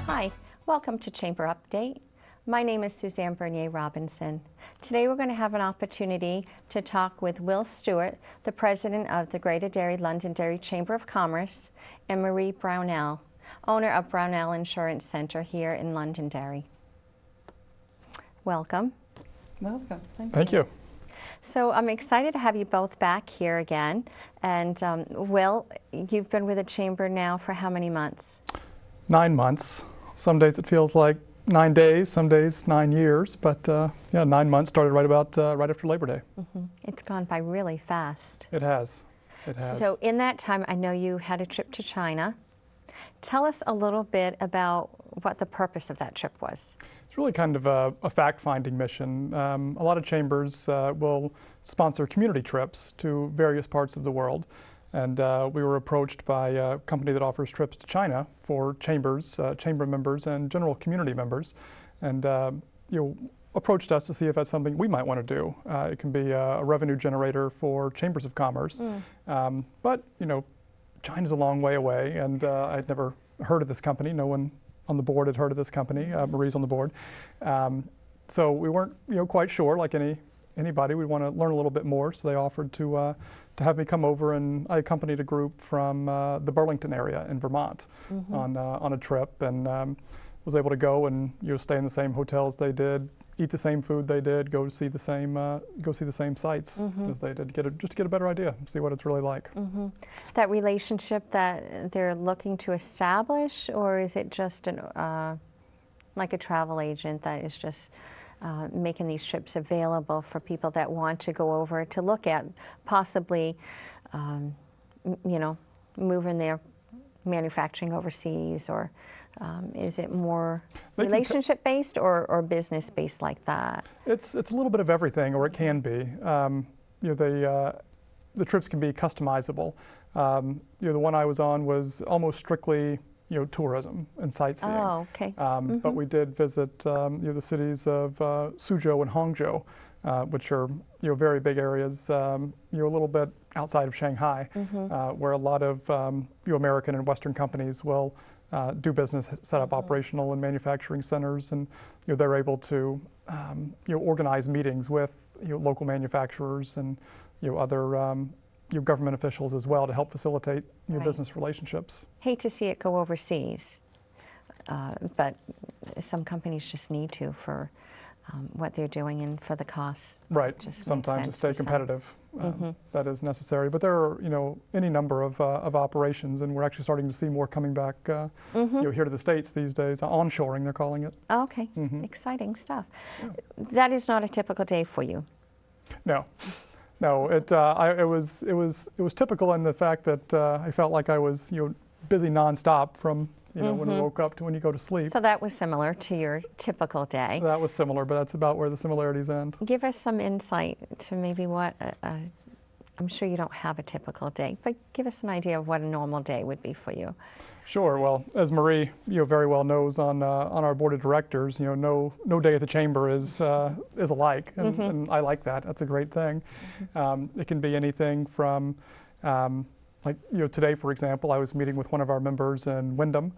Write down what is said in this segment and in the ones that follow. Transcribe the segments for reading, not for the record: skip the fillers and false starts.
Hi, welcome to Chamber Update. My name is Susanne Bernier-Robinson. Today we're going to have an opportunity to talk with Will Stewart, the president of the Greater Derry Londonderry Chamber of Commerce, and Marie Brownell, owner of Brownell Insurance Center here in Londonderry. Welcome. Welcome. Thank you. So I'm excited to have you both back here again. And Will, you've been with the Chamber now for how many months? 9 months. Some days it feels like 9 days, some days 9 years, but yeah, 9 months started right after Labor Day. Mm-hmm. It's gone by really fast. It has. It has. So in that time, I know you had a trip to China. Tell us a little bit about what the purpose of that trip was. It's really kind of a fact-finding mission. A lot of chambers will sponsor community trips to various parts of the world. And we were approached by a company that offers trips to China for chambers, chamber members, and general community members, and approached us to see if that's something we might want to do. It can be a revenue generator for chambers of commerce, but China's a long way away, and I'd never heard of this company. No one on the board had heard of this company. Marie's on the board, so we weren't quite sure. Like anybody, we want to learn a little bit more. So they offered to have me come over, and I accompanied a group from the Burlington area in Vermont on a trip, and was able to go and stay in the same hotels they did, eat the same food they did, go see the same sites as they did, just to get a better idea, see what it's really like. That relationship that they're looking to establish, or is it just like a travel agent that is just making these trips available for people that want to go over to look at possibly, moving their manufacturing overseas, or is it more relationship-based or business-based like that? It's a little bit of everything, or it can be. The trips can be customizable. The one I was on was almost strictly tourism and sightseeing. Oh, okay. But we did visit the cities of Suzhou and Hangzhou, which are very big areas, a little bit outside of Shanghai, where a lot of American and Western companies will do business, set up operational and manufacturing centers, and they're able to organize meetings with local manufacturers and other government officials as well to help facilitate business relationships. Hate to see it go overseas, but some companies just need to for what they're doing and for the costs. Right. Sometimes to stay competitive, that is necessary. But there are any number of operations, and we're actually starting to see more coming back here to the States these days. Onshoring, they're calling it. Okay. Exciting stuff. Yeah. That is not a typical day for you. No. No, it was typical in the fact that I felt like I was busy nonstop from when I woke up to when you go to sleep. So that was similar to your typical day. That was similar, but that's about where the similarities end. Give us some insight to maybe what I'm sure you don't have a typical day, but give us an idea of what a normal day would be for you. Sure. Well, as Marie very well knows on our board of directors, no day at the chamber is alike, and I like that. That's a great thing. It can be anything from like today, for example, I was meeting with one of our members in Wyndham,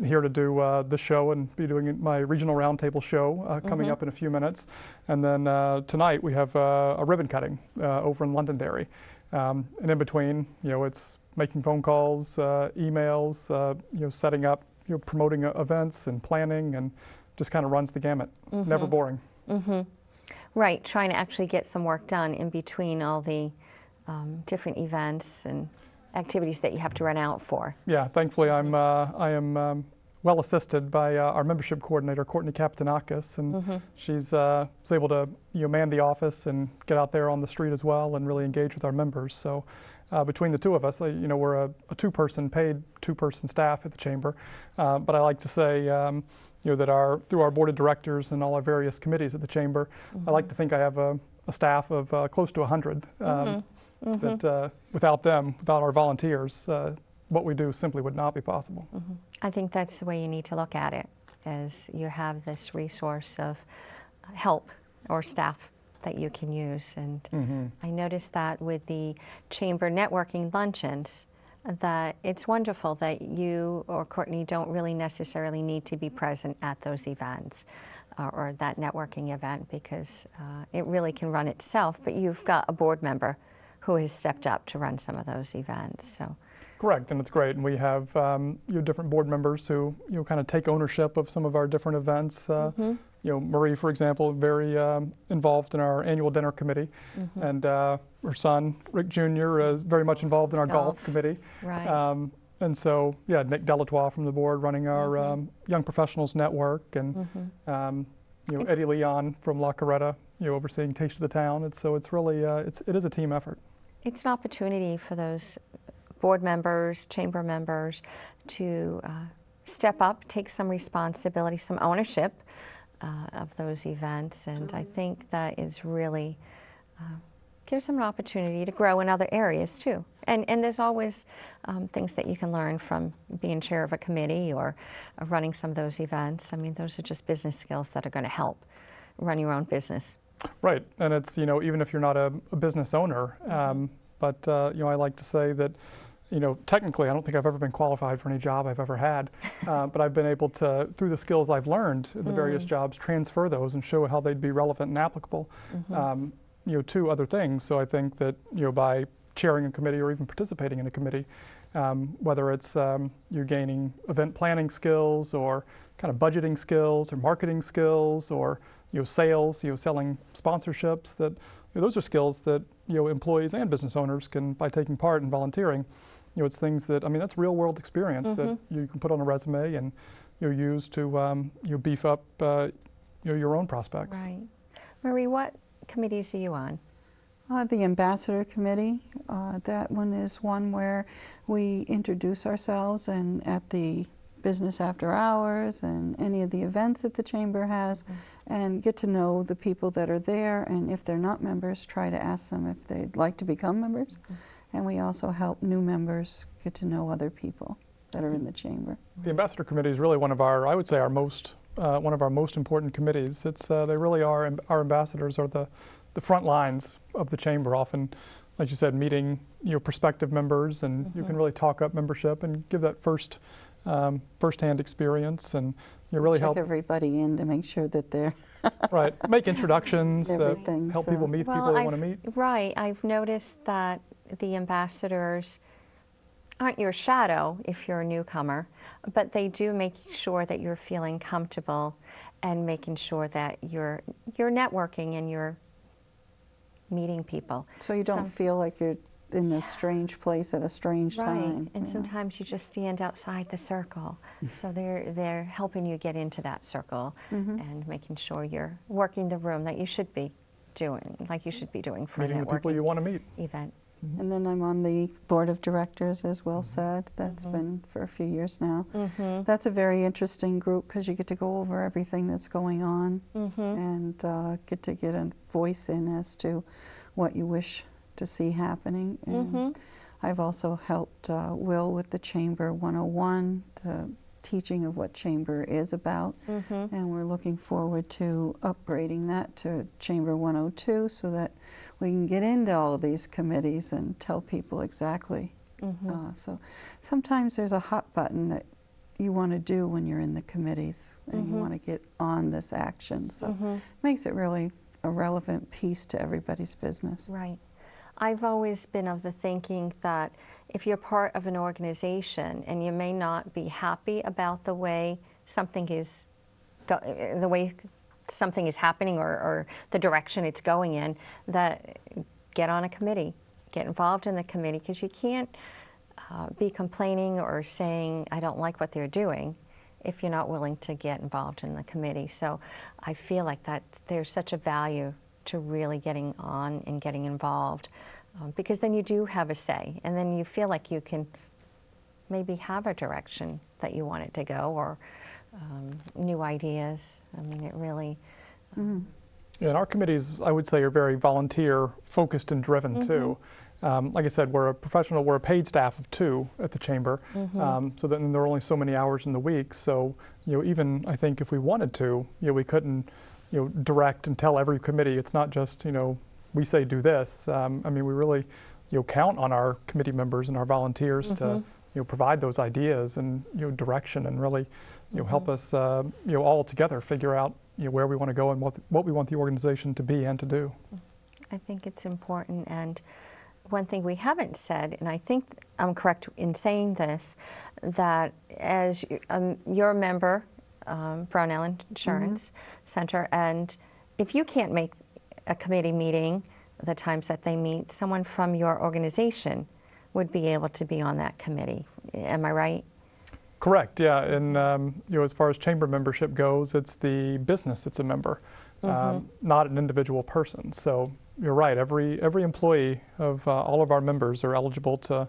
here to do the show and be doing my regional roundtable show coming up in a few minutes, and then tonight we have a ribbon cutting over in Londonderry, and in between, it's making phone calls, emails, setting up, promoting events and planning, and just kind of runs the gamut. Never boring. Right, trying to actually get some work done in between all the different events and activities that you have to run out for. Yeah, thankfully I am well assisted by our membership coordinator, Courtney Kapitanakis, and she's able to man the office and get out there on the street as well and really engage with our members. So between the two of us, we're a paid two-person staff at the chamber. But I like to say, that through our board of directors and all our various committees at the chamber, I like to think I have a staff of close to 100. That without them, without our volunteers, what we do simply would not be possible. I think that's the way you need to look at it, as you have this resource of help or staff that you can use. And I noticed that with the chamber networking luncheons, that it's wonderful that you or Courtney don't really necessarily need to be present at those events or that networking event, because it really can run itself, but you've got a board member who has stepped up to run some of those events. So. Correct, and it's great. And we have different board members who kind of take ownership of some of our different events. Marie, for example, very involved in our annual dinner committee, and her son, Rick Jr., is very much involved in our golf committee. Right. And so, yeah, Nick Delatois from the board running our Young Professionals Network, and Eddie Leon from La Coretta, overseeing Taste of the Town. And so it's really, it is a team effort. It's an opportunity for those board members, chamber members to step up, take some responsibility, some ownership of those events, and I think that is really gives them an opportunity to grow in other areas too. And there's always things that you can learn from being chair of a committee or running some of those events. I mean, those are just business skills that are going to help run your own business. Right, and it's even if you're not a business owner, but I like to say that. Technically, I don't think I've ever been qualified for any job I've ever had, but I've been able to, through the skills I've learned in the various jobs, transfer those and show how they'd be relevant and applicable, to other things. So I think that, by chairing a committee or even participating in a committee, whether it's you're gaining event planning skills or kind of budgeting skills or marketing skills or, sales, selling sponsorships, that those are skills that, employees and business owners can, by taking part and volunteering, it's things that, that's real world experience that you can put on a resume and use to beef up your own prospects. Right. Marie, what committees are you on? The Ambassador Committee. That one is one where we introduce ourselves and at the business after hours and any of the events that the Chamber has, and get to know the people that are there, and if they're not members, try to ask them if they'd like to become members. And we also help new members get to know other people that are in the Chamber. The Ambassador Committee is really one of our, I would say, one of our most important committees. It's they really are, our ambassadors are the front lines of the Chamber, often, like you said, meeting prospective members, and you can really talk up membership and give that first-hand experience, and really check help everybody in to make sure that they're right. Make introductions that help people meet people they want to meet. Right. I've noticed that the ambassadors aren't your shadow if you're a newcomer, but they do make sure that you're feeling comfortable and making sure that you're networking and you're meeting people. So you don't feel like you're in a strange place at a strange time. Right, and sometimes you just stand outside the circle. So they're helping you get into that circle and making sure you're working the room that you should be doing, like you should be doing for meeting a networking the people you want to meet event. And then I'm on the board of directors, as Will said. That's been for a few years now. That's a very interesting group because you get to go over everything that's going on and get a voice in as to what you wish to see happening. And I've also helped Will with the Chamber 101, the teaching of what Chamber is about. And we're looking forward to upgrading that to Chamber 102 so that we can get into all of these committees and tell people exactly. So sometimes there's a hot button that you want to do when you're in the committees and you want to get on this action. So it makes it really a relevant piece to everybody's business. Right. I've always been of the thinking that if you're part of an organization and you may not be happy about the way something is happening or the direction it's going in, that get on a committee, get involved in the committee, because you can't be complaining or saying, I don't like what they're doing, if you're not willing to get involved in the committee. So I feel like that there's such a value to really getting on and getting involved, because then you do have a say, and then you feel like you can maybe have a direction that you want it to go, or new ideas. I mean, it really... Yeah, and our committees, I would say, are very volunteer-focused and driven, too. Like I said, we're a paid staff of 2 at the Chamber, so then there are only so many hours in the week. So, even I think if we wanted to, we couldn't, direct and tell every committee. It's not just, we say do this. I mean, we really, count on our committee members and our volunteers to provide those ideas and direction and really help us all together figure out where we want to go and what we want the organization to be and to do. I think it's important, and one thing we haven't said, and I think I'm correct in saying this, that as you're a member, Brownell Insurance Center, and if you can't make a committee meeting the times that they meet, someone from your organization would be able to be on that committee. Am I right? Correct, yeah, and as far as chamber membership goes, it's the business that's a member, not an individual person. So you're right, every employee of all of our members are eligible to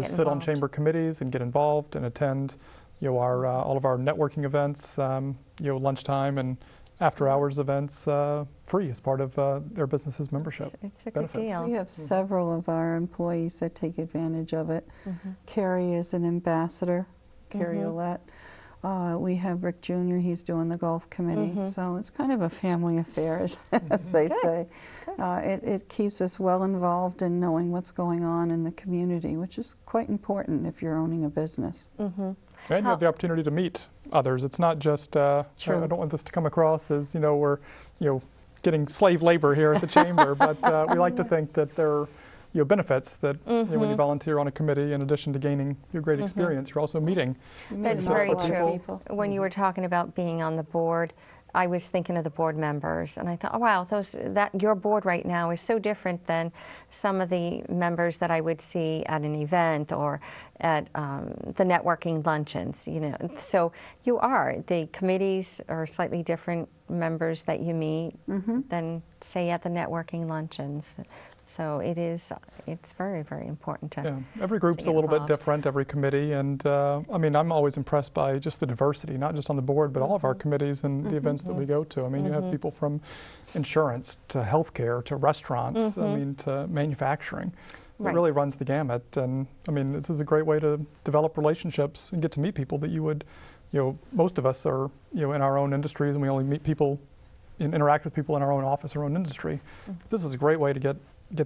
sit on chamber committees and get involved and attend all of our networking events, lunchtime and after hours events free as part of their business's membership. It's a benefits. good deal. We have several of our employees that take advantage of it. Carrie is an ambassador, Carrie Olette. We have Rick Jr., he's doing the golf committee, so it's kind of a family affair, as they say. It keeps us well involved in knowing what's going on in the community, which is quite important if you're owning a business. And you have the opportunity to meet others. It's not just, I don't want this to come across as, we're, getting slave labor here at the chamber, but we like to think that there are benefits that when you volunteer on a committee, in addition to gaining your great experience, you're also meeting. That's very true. When you were talking about being on the board, I was thinking of the board members, and I thought, oh, wow, your board right now is so different than some of the members that I would see at an event or at the networking luncheons. So the committees are slightly different members that you meet than, say, at the networking luncheons. So it's very, very important to every group's a little bit different, every committee, and I'm always impressed by just the diversity, not just on the board, but all of our committees and the events that we go to. You have people from insurance to healthcare to restaurants, to manufacturing. It really runs the gamut, and this is a great way to develop relationships and get to meet people that you would, most of us are, in our own industries, and we only meet people and interact with people in our own office, our own industry. This is a great way to get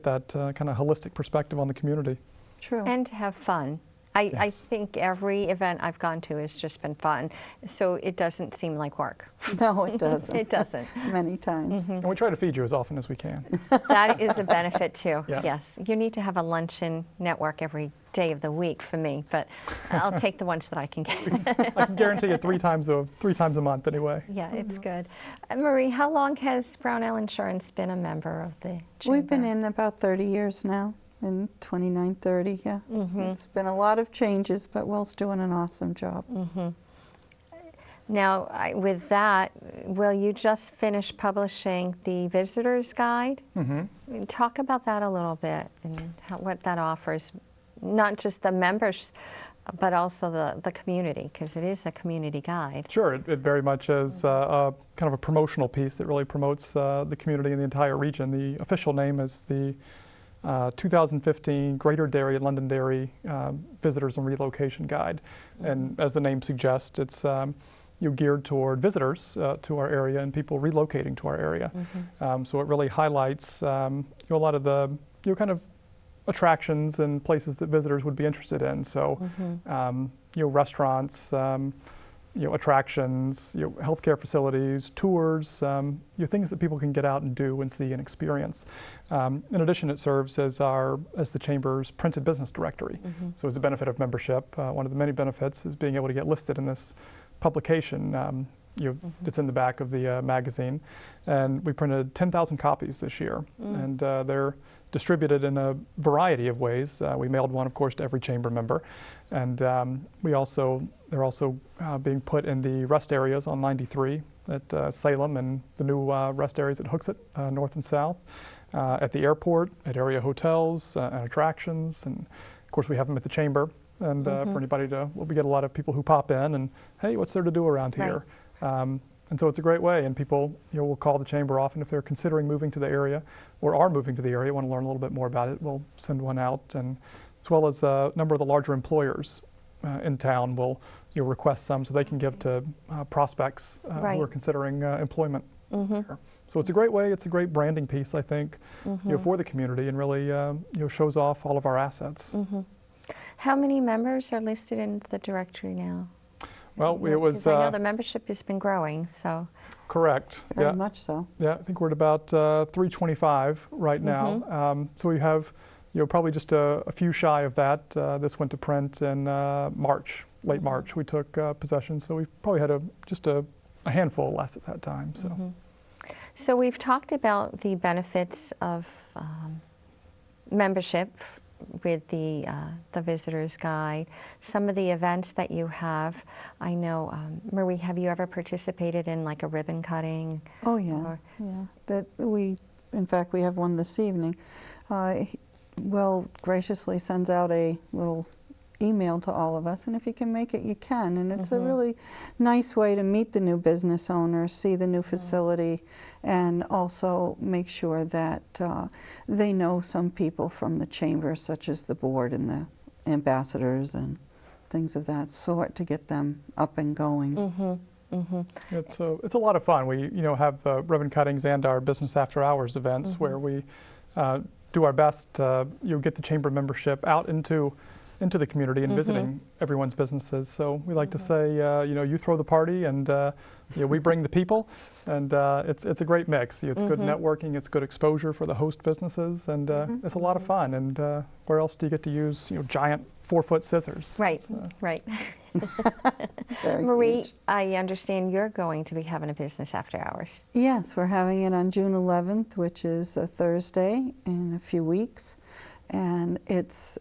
that kind of holistic perspective on the community. True. And to have fun. I think every event I've gone to has just been fun, so it doesn't seem like work. No, it doesn't. It doesn't. Many times. And we try to feed you as often as we can. That is a benefit too. Yes. You need to have a luncheon network every day of the week for me, but I'll take the ones that I can get. I can guarantee you three times a month anyway. Yeah, it's good. Marie, how long has Brownell Insurance been a member of the Chamber? We've been in about 30 years now. In 29-30, yeah. It's been a lot of changes, but Will's doing an awesome job. Now, with that, Will, you just finished publishing the Visitor's Guide. Talk about that a little bit and what that offers, not just the members, but also the community, because it is a community guide. Sure, it very much is kind of a promotional piece that really promotes the community in the entire region. The official name is the 2015 Greater Derry and Londonderry Visitors and Relocation Guide. And as the name suggests, it's geared toward visitors to our area and people relocating to our area. So it really highlights a lot of the kind of attractions and places that visitors would be interested in. So restaurants, attractions, healthcare facilities, tours, things that people can get out and do and see and experience. In addition, it serves as the Chamber's printed business directory. So as a benefit of membership, one of the many benefits is being able to get listed in this publication. It's in the back of the magazine, and we printed 10,000 copies this year, and they're distributed in a variety of ways. We mailed one, of course, to every chamber member, and they're also being put in the rest areas on 93 at Salem and the new rest areas at Hooksett, north and south, at the airport, at area hotels and attractions, and of course we have them at the chamber. And for anybody we get a lot of people who pop in and, hey, what's there to do around here? And so it's a great way, and people will call the chamber often if they're considering moving to the area or are moving to the area, want to learn a little bit more about it. We'll send one out, and as well as a number of the larger employers in town will request some so they can give to prospects who are considering employment here. So it's a great way, it's a great branding piece, I think, for the community, and really shows off all of our assets. How many members are listed in the directory now? Well, it was... 'cause I know the membership has been growing, so... Correct. Very much so. Yeah, I think we're at about 325 right now. So we have, probably just a few shy of that. This went to print in March, late March. We took possession, so we probably had just a handful less at that time. So. So we've talked about the benefits of membership with the visitor's guide, some of the events that you have. I know, Marie, have you ever participated in like a ribbon cutting? Oh yeah, in fact, we have one this evening. Will graciously sends out a little email to all of us, and if you can make it, you can. And it's a really nice way to meet the new business owners, see the new facility, and also make sure that they know some people from the chamber, such as the board and the ambassadors and things of that sort, to get them up and going. It's a lot of fun. We have ribbon cuttings and our business after hours events where we do our best to get the chamber membership out into the community and visiting everyone's businesses. So we like to say, you throw the party and we bring the people, and it's a great mix. It's good networking, it's good exposure for the host businesses, and it's a lot of fun. And where else do you get to use giant 4-foot scissors? Right, right. Marie, huge. I understand you're going to be having a business after hours. Yes, we're having it on June 11th, which is a Thursday in a few weeks, and it's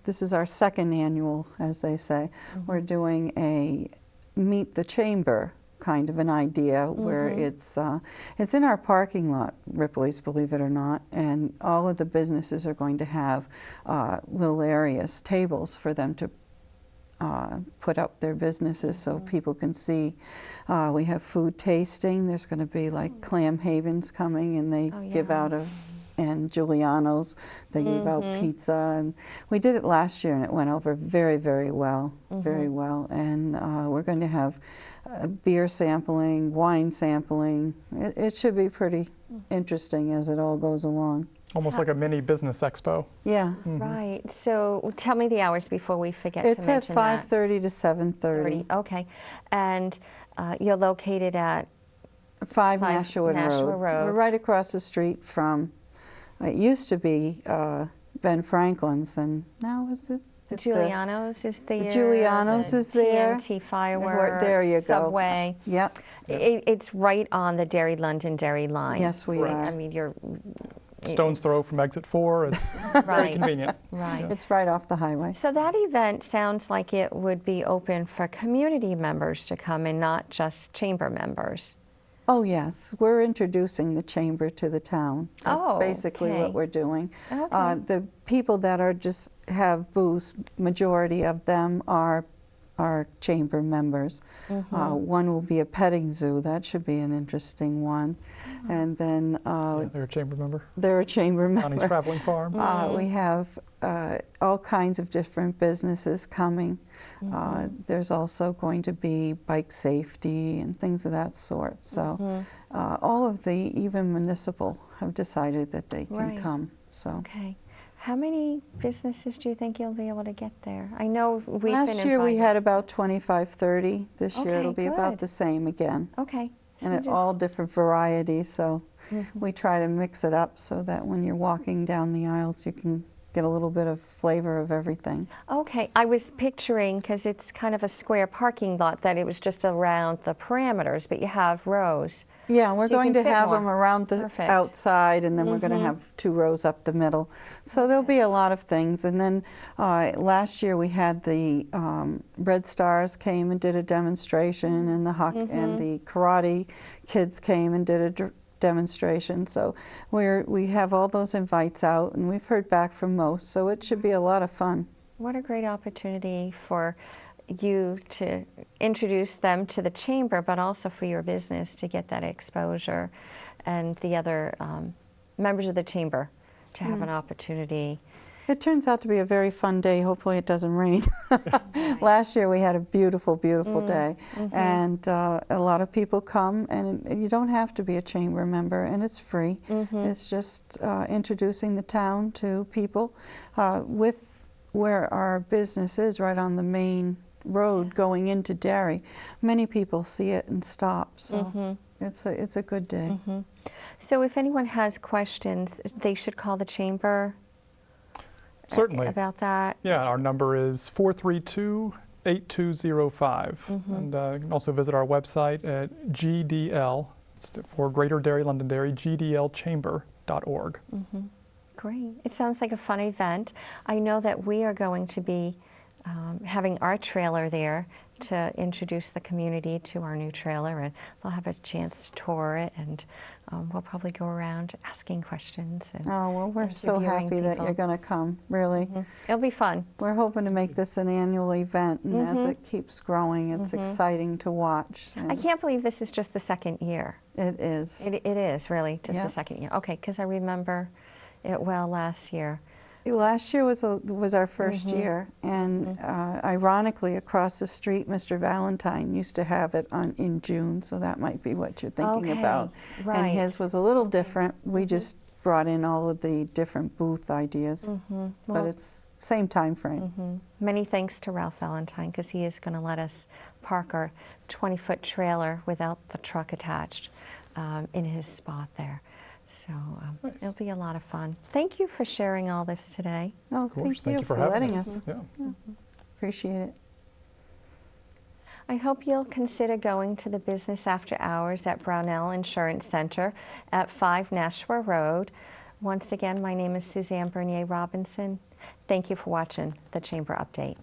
this is our second annual, as they say. We're doing a meet the chamber kind of an idea where it's in our parking lot, Ripley's, believe it or not, and all of the businesses are going to have little areas, tables for them to put up their businesses so people can see. We have food tasting. There's going to be like Clam Havens coming, and they give out and Giuliano's, they gave out pizza, and we did it last year and it went over very, very well, very well. And we're going to have beer sampling, wine sampling. It should be pretty interesting as it all goes along. Almost like a mini business expo. Yeah. Right. So tell me the hours before we forget to mention It's at 5:30 to 7:30. Okay. And you're located at 5 Nashua Road. We're right across the street from, it used to be Ben Franklin's, and now is it? Giuliano's is there. Giuliano's is there. TNT Fireworks. There you go. Subway. Yep. It's right on the Derry London Derry line. Yes, we are. I mean, you're stone's throw from exit 4. It's very convenient. Right. It's right off the highway. So that event sounds like it would be open for community members to come and not just chamber members. Oh yes, we're introducing the chamber to the town. That's basically what we're doing. Okay. The people that are just have booths, majority of them are chamber members. One will be a petting zoo. That should be an interesting one. And then they're a chamber member. They're a chamber member. Connie's Traveling Farm. We have all kinds of different businesses coming. There's also going to be bike safety and things of that sort. So all of the, even municipal, have decided that they can come. So. Okay. How many businesses do you think you'll be able to get there? I know we've been Last year we had about 25, 30. This year it'll be good. about the same again. Okay. So And all different varieties, so we try to mix it up so that when you're walking down the aisles you can get a little bit of flavor of everything. Okay, I was picturing, because it's kind of a square parking lot, that it was just around the parameters, but you have rows. Yeah, we're So you going can to fit have more. them around the Perfect. outside, and then we're going to have 2 rows up the middle. So there'll be a lot of things. And then last year we had the Red Stars came and did a demonstration, and the and the karate kids came and did a demonstration. So we have all those invites out, and we've heard back from most, so it should be a lot of fun. What a great opportunity for you to introduce them to the chamber, but also for your business to get that exposure, and the other members of the chamber to have an opportunity. It turns out to be a very fun day. Hopefully it doesn't rain. Last year we had a beautiful, beautiful day. And a lot of people come, and you don't have to be a chamber member, and it's free. It's just introducing the town to people with where our business is, right on the main road going into Derry. Many people see it and stop, so it's a good day. So if anyone has questions, they should call the chamber. Certainly. About that. Yeah, our number is 432-8205. And you can also visit our website at GDL, it's for Greater Derry, Londonderry, gdlchamber.org. Great. It sounds like a fun event. I know that we are going to be having our trailer there to introduce the community to our new trailer, and they'll have a chance to tour it, and we'll probably go around asking questions. And oh, well, we're so happy that you're going to come, really. It'll be fun. We're hoping to make this an annual event, and as it keeps growing, it's exciting to watch. I can't believe this is just the second year. It is. It is really just the second year. Okay, because I remember it well last year. Last year was our first year, and ironically, across the street, Mr. Valentine used to have it in June, so that might be what you're thinking about. Right. And his was a little different. We just brought in all of the different booth ideas, but it's same time frame. Many thanks to Ralph Valentine, because he is going to let us park our 20-foot trailer without the truck attached in his spot there. So it'll be a lot of fun. Thank you for sharing all this today. Oh, thank you for letting us. Yeah. Appreciate it. I hope you'll consider going to the business after hours at Brownell Insurance Center at 5 Nashua Road. Once again, my name is Susanne Bernier-Robinson. Thank you for watching the Chamber Update.